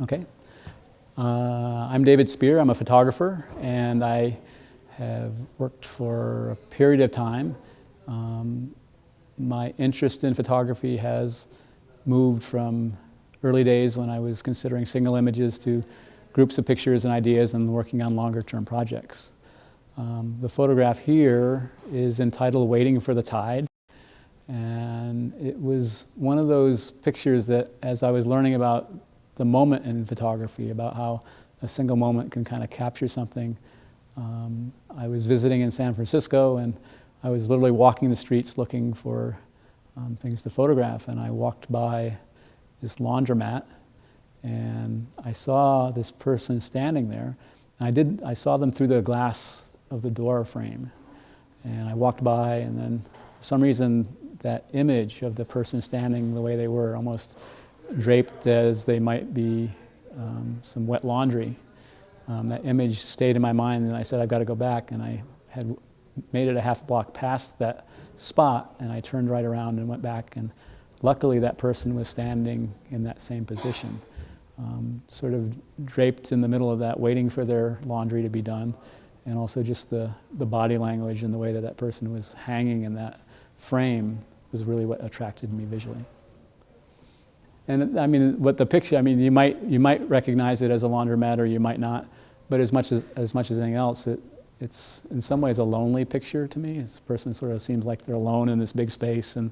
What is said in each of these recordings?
Okay. I'm David Speer. I'm a photographer, and I have worked for a period of time. My interest in photography has moved from early days when I was considering single images to groups of pictures and ideas and working on longer term projects. The photograph here is entitled Waiting for the Tide, and it was one of those pictures that, as I was learning about the moment in photography, about how a single moment can kind of capture something. I was visiting in San Francisco, and I was literally walking the streets looking for things to photograph, and I walked by this laundromat, and I saw this person standing there. And I saw them through the glass of the door frame, and I walked by, and then for some reason that image of the person standing the way they were, almost draped as they might be some wet laundry. That image stayed in my mind, and I said, I've got to go back. And I had made it a half block past that spot, and I turned right around and went back. And luckily, that person was standing in that same position, sort of draped in the middle of that, waiting for their laundry to be done. And also just the body language and the way that that person was hanging in that frame was really what attracted me visually. And I mean, what the picture, I mean, you might recognize it as a laundromat, or you might not. But as much as anything else, it's in some ways a lonely picture to me. This person sort of seems like they're alone in this big space, and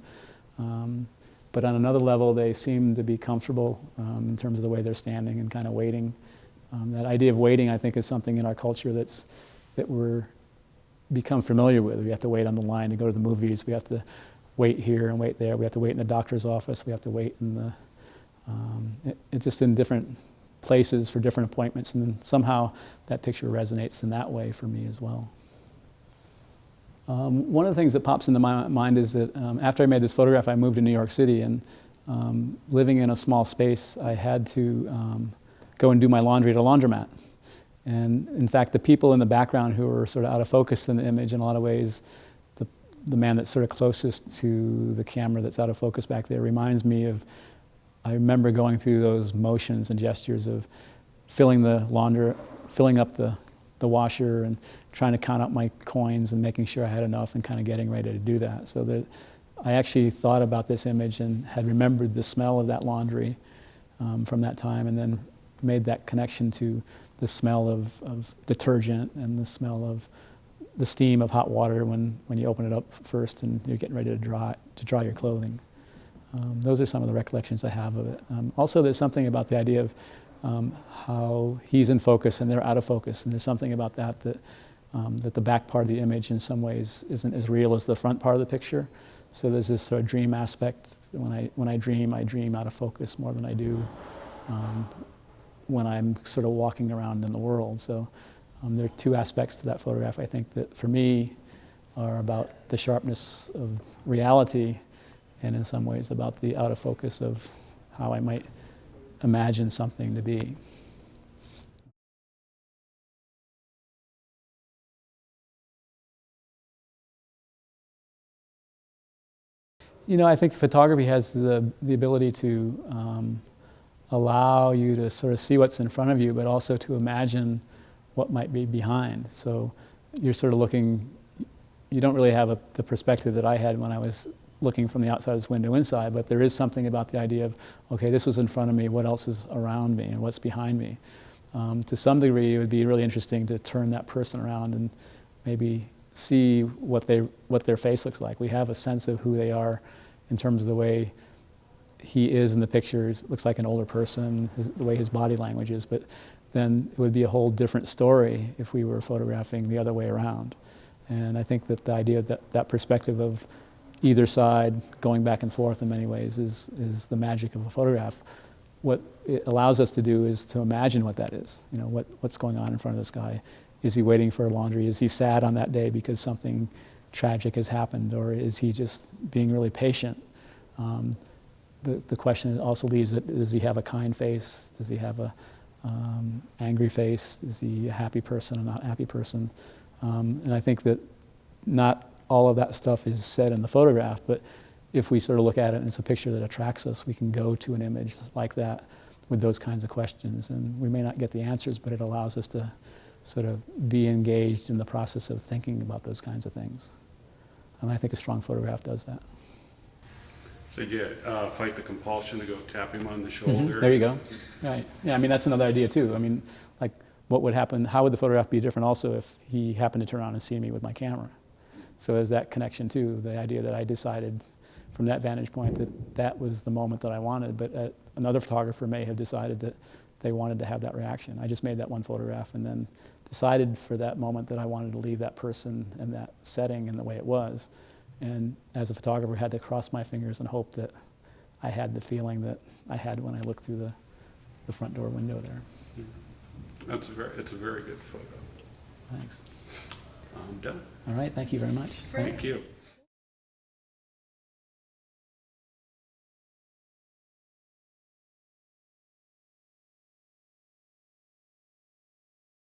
but on another level, they seem to be comfortable in terms of the way they're standing and kind of waiting. That idea of waiting, I think, is something in our culture that we're become familiar with. We have to wait on the line to go to the movies. We have to wait here and wait there. We have to wait in the doctor's office. We have to wait in the it's just in different places for different appointments, and somehow that picture resonates in that way for me as well. One of the things that pops into my mind is that after I made this photograph, I moved to New York City, and living in a small space, I had to go and do my laundry at a laundromat. And in fact, the people in the background who were sort of out of focus in the image, in a lot of ways, the man that's sort of closest to the camera that's out of focus back there reminds me of, I remember going through those motions and gestures of filling up the washer and trying to count up my coins and making sure I had enough and kind of getting ready to do that. So that I actually thought about this image and had remembered the smell of that laundry from that time, and then made that connection to the smell of detergent and the smell of the steam of hot water when you open it up first and you're getting ready to dry your clothing. Those are some of the recollections I have of it. Also, there's something about the idea of how he's in focus and they're out of focus, and there's something about that the back part of the image in some ways isn't as real as the front part of the picture. So there's this sort of dream aspect. When I dream out of focus more than I do when I'm sort of walking around in the world. So there are two aspects to that photograph, I think, that for me are about the sharpness of reality, and in some ways about the out of focus of how I might imagine something to be. You know, I think photography has the ability to allow you to sort of see what's in front of you, but also to imagine what might be behind. So you're sort of looking, you don't really have the perspective that I had when I was looking from the outside of this window inside, but there is something about the idea of, okay, this was in front of me, what else is around me and what's behind me? To some degree, it would be really interesting to turn that person around and maybe see what their face looks like. We have a sense of who they are in terms of the way he is in the pictures. Looks like an older person, the way his body language is, but then it would be a whole different story if we were photographing the other way around. And I think that the idea of that perspective of either side going back and forth in many ways is the magic of a photograph. What it allows us to do is to imagine what that is. You know, what's going on in front of this guy. Is he waiting for laundry? Is he sad on that day because something tragic has happened? Or is he just being really patient? The question also leaves it, does he have a kind face? Does he have a angry face? Is he a happy person or not a happy person? And I think that not all of that stuff is said in the photograph, but if we sort of look at it and it's a picture that attracts us, we can go to an image like that with those kinds of questions. And we may not get the answers, but it allows us to sort of be engaged in the process of thinking about those kinds of things. And I think a strong photograph does that. So you fight the compulsion to go tap him on the shoulder. There you go. Right. Yeah, I mean, that's another idea too. I mean, like, what would happen, how would the photograph be different also if he happened to turn around and see me with my camera? So there's that connection too, the idea that I decided from that vantage point that that was the moment that I wanted, but another photographer may have decided that they wanted to have that reaction. I just made that one photograph and then decided for that moment that I wanted to leave that person and that setting in the way it was. And as a photographer, I had to cross my fingers and hope that I had the feeling that I had when I looked through the front door window there. It's a very good photo. Thanks. I'm done. All right, thank you very much. Thank you.